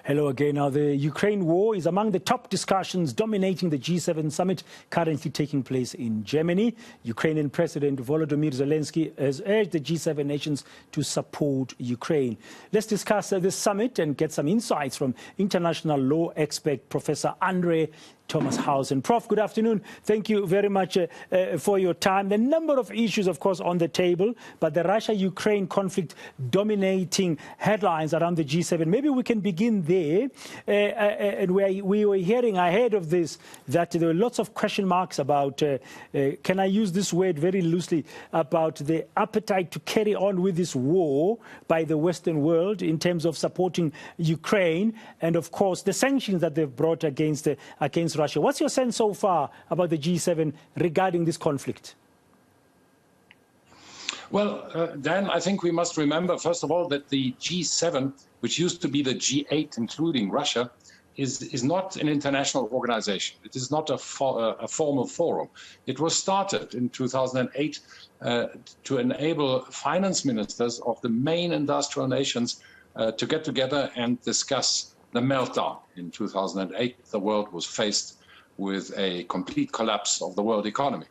Hello again. Now, the Ukraine war is among the top discussions dominating the G7 summit currently taking place in Germany. Ukrainian President Volodymyr Zelensky has urged the G7 nations to support Ukraine. Let's discuss this summit and get some insights from international law expert Professor Ander Thomashausen. Prof, good afternoon. Thank you very much for your time. The number of issues, of course, on the table, but the Russia-Ukraine conflict dominating headlines around the G7. Maybe we can begin there. And we were hearing ahead of this that there were lots of question marks about, can I use this word very loosely, about the appetite to carry on with this war by the Western world in terms of supporting Ukraine, and of course the sanctions that they've brought against Russia. What's your sense so far about the G7 regarding this conflict? Well, Dan, I think we must remember, first of all, that the G7, which used to be the G8, including Russia, is not an international organization. It is not a formal forum. It was started in 2008 to enable finance ministers of the main industrial nations to get together and discuss the meltdown. In 2008, the world was faced with a complete collapse of the world economy.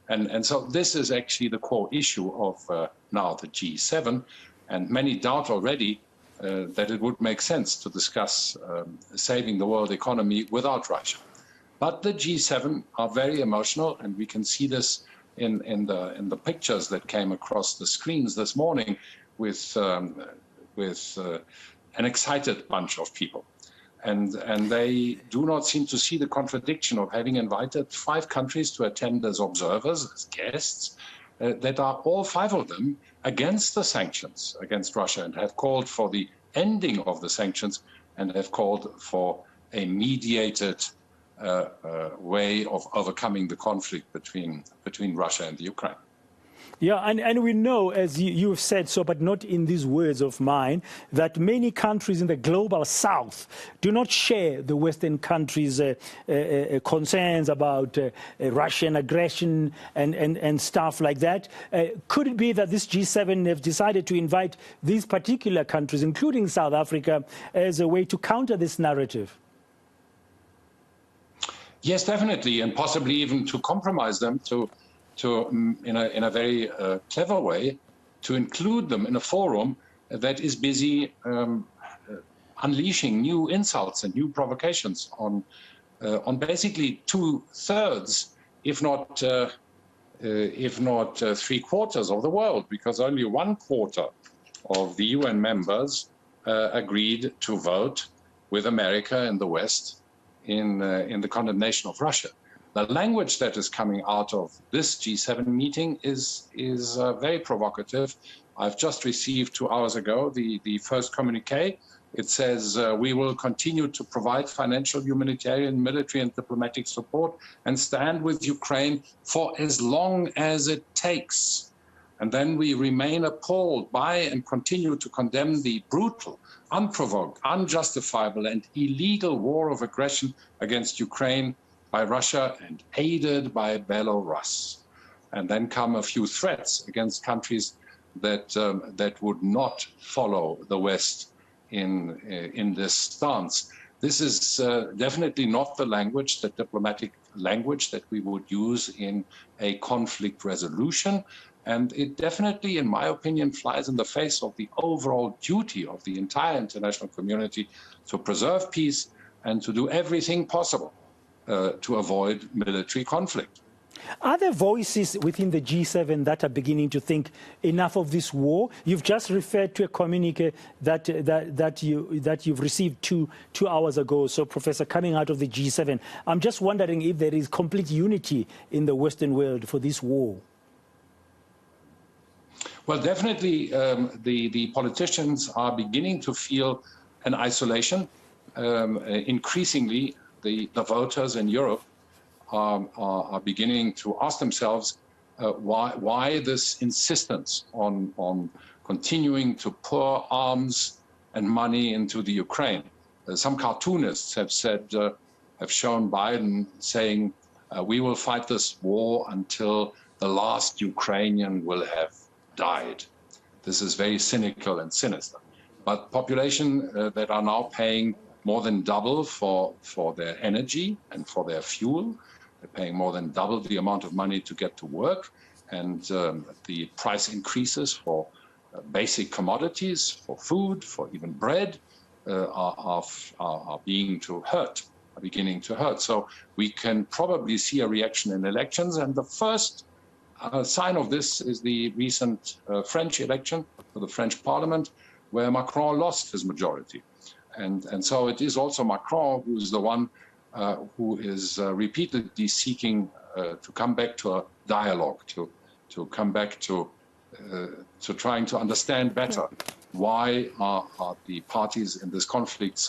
And so this is actually the core issue of now the G7, and many doubt already that it would make sense to discuss saving the world economy without Russia. But the G7 are very emotional, and we can see this in the pictures that came across the screens this morning with an excited bunch of people. And they do not seem to see the contradiction of having invited 5 countries to attend as observers, as guests, that are all 5 of them against the sanctions against Russia, and have called for the ending of the sanctions, and have called for a mediated way of overcoming the conflict between Russia and the Ukraine. Yeah, and we know, as you've said so, but not in these words of mine, that many countries in the global south do not share the Western countries' concerns about Russian aggression and stuff like that. Could it be that this G7 have decided to invite these particular countries, including South Africa, as a way to counter this narrative? Yes, definitely, and possibly even to compromise them in a very clever way, to include them in a forum that is busy unleashing new insults and new provocations on basically 2/3, if not 3/4 of the world, because only 1/4 of the UN members agreed to vote with America and the West in the condemnation of Russia. The language that is coming out of this G7 meeting is very provocative. I've just received 2 hours ago the first communique. It says we will continue to provide financial, humanitarian, military and diplomatic support and stand with Ukraine for as long as it takes. And then we remain appalled by and continue to condemn the brutal, unprovoked, unjustifiable and illegal war of aggression against Ukraine by Russia and aided by Belarus. And then come a few threats against countries that would not follow the West in this stance. This is definitely not the language, the diplomatic language that we would use in a conflict resolution. And it definitely, in my opinion, flies in the face of the overall duty of the entire international community to preserve peace and to do everything possible to avoid military conflict. Are there voices within the G7 that are beginning to think enough of this war? You've just referred to a communique that you've received two hours ago. So, Professor, coming out of the G7, I'm just wondering if there is complete unity in the Western world for this war. Well, definitely the politicians are beginning to feel an isolation. Increasingly, the voters in Europe are beginning to ask themselves why this insistence on continuing to pour arms and money into the Ukraine. Some cartoonists have shown Biden saying, we will fight this war until the last Ukrainian will have died. This is very cynical and sinister. But population that are now paying more than double for their energy and for their fuel. They're paying more than double the amount of money to get to work. And the price increases for basic commodities, for food, for even bread, are beginning to hurt. So we can probably see a reaction in elections. And the first sign of this is the recent French election for the French Parliament, where Macron lost his majority. And so it is also Macron who is the one who is repeatedly seeking to come back to a dialogue, to come back to trying to understand better why are the parties in this conflict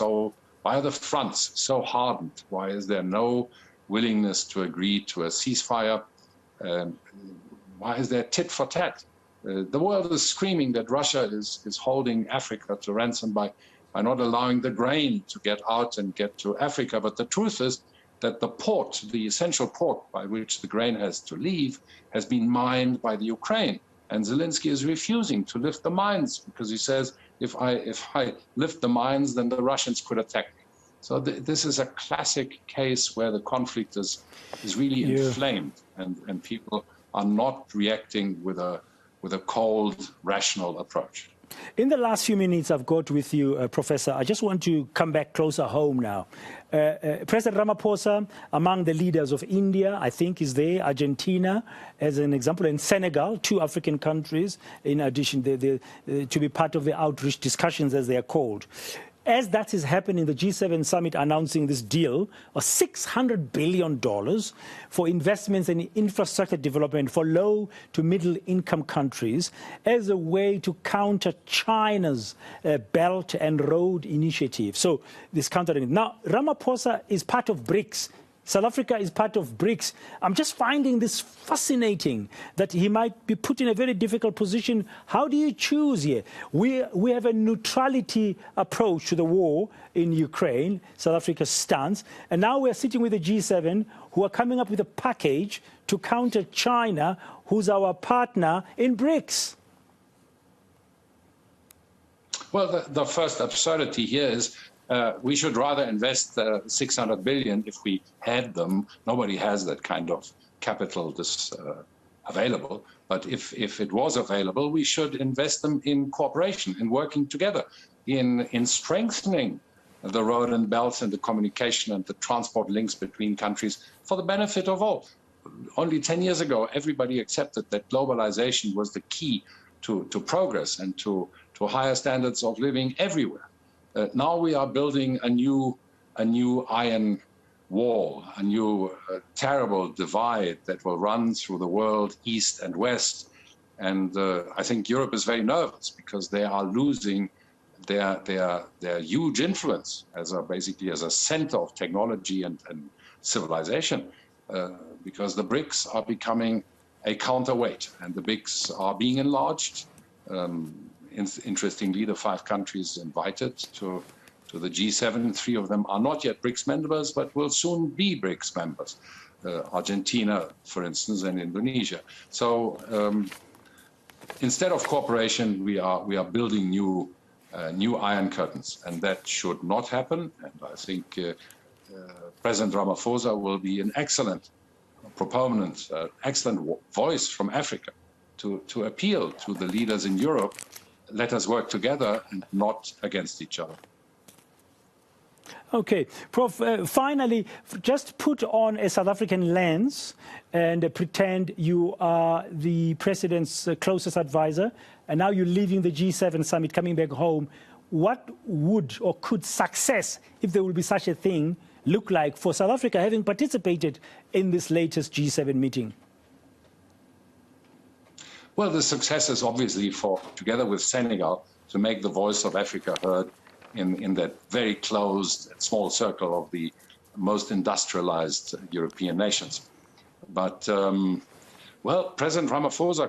why are the fronts so hardened? Why is there no willingness to agree to a ceasefire? Why is there tit for tat? The world is screaming that Russia is holding Africa to ransom by not allowing the grain to get out and get to Africa. But the truth is that the port, the essential port by which the grain has to leave, has been mined by the Ukraine. And Zelensky is refusing to lift the mines because he says, if I lift the mines, then the Russians could attack me. So this is a classic case where the conflict is really inflamed, and people are not reacting with a cold, rational approach. In the last few minutes I've got with you, Professor, I just want to come back closer home now. President Ramaphosa, among the leaders of India, I think is there, Argentina, as an example, and Senegal, 2 African countries, in addition to be part of the outreach discussions, as they are called. As that is happening, the G7 summit announcing this deal of $600 billion for investments in infrastructure development for low to middle income countries as a way to counter China's Belt and Road Initiative. So this countering. Now, Ramaphosa is part of BRICS. South Africa is part of BRICS. I'm just finding this fascinating, that he might be put in a very difficult position. How do you choose here? We have a neutrality approach to the war in Ukraine, South Africa's stance, and now we're sitting with the G7 who are coming up with a package to counter China, who's our partner in BRICS. Well, the first absurdity here is we should rather invest 600 billion if we had them. Nobody has that kind of capital available. But if it was available, we should invest them in cooperation, in working together, in strengthening the road and belts and the communication and the transport links between countries for the benefit of all. Only 10 years ago, everybody accepted that globalization was the key to progress and to higher standards of living everywhere. Now we are building a new iron wall, a new terrible divide that will run through the world, east and west. And I think Europe is very nervous because they are losing their huge influence basically as a center of technology and civilization, because the BRICS are becoming a counterweight, and the BRICS are being enlarged. Interestingly, the 5 countries invited to the G7, 3 of them are not yet BRICS members, but will soon be BRICS members. Argentina, for instance, and Indonesia. So instead of cooperation, we are building new iron curtains, and that should not happen. And I think President Ramaphosa will be an excellent proponent, excellent voice from Africa to appeal to the leaders in Europe. Let us work together and not against each other. Okay, Prof, finally, just put on a South African lens and pretend you are the president's closest advisor, and now you're leaving the G7 summit, coming back home. What would or could success, if there will be such a thing, look like for South Africa having participated in this latest G7 meeting? Well, the success is obviously together with Senegal, to make the voice of Africa heard in that very closed, small circle of the most industrialized European nations. But, well, President Ramaphosa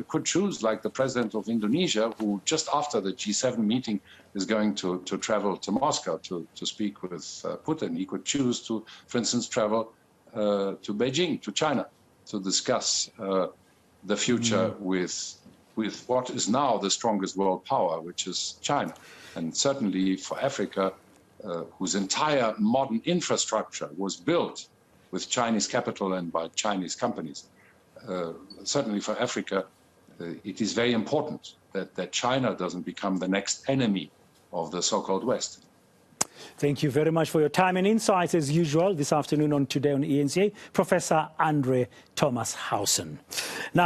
could choose, like the president of Indonesia, who just after the G7 meeting is going to travel to Moscow to speak with Putin. He could choose to, for instance, travel to Beijing, to China, to discuss the future with what is now the strongest world power, which is China. And certainly for Africa, whose entire modern infrastructure was built with Chinese capital and by Chinese companies. Certainly for Africa, it is very important that China doesn't become the next enemy of the so-called West. Thank you very much for your time and insights, as usual, this afternoon on Today on eNCA, Professor Ander Thomashausen. Now,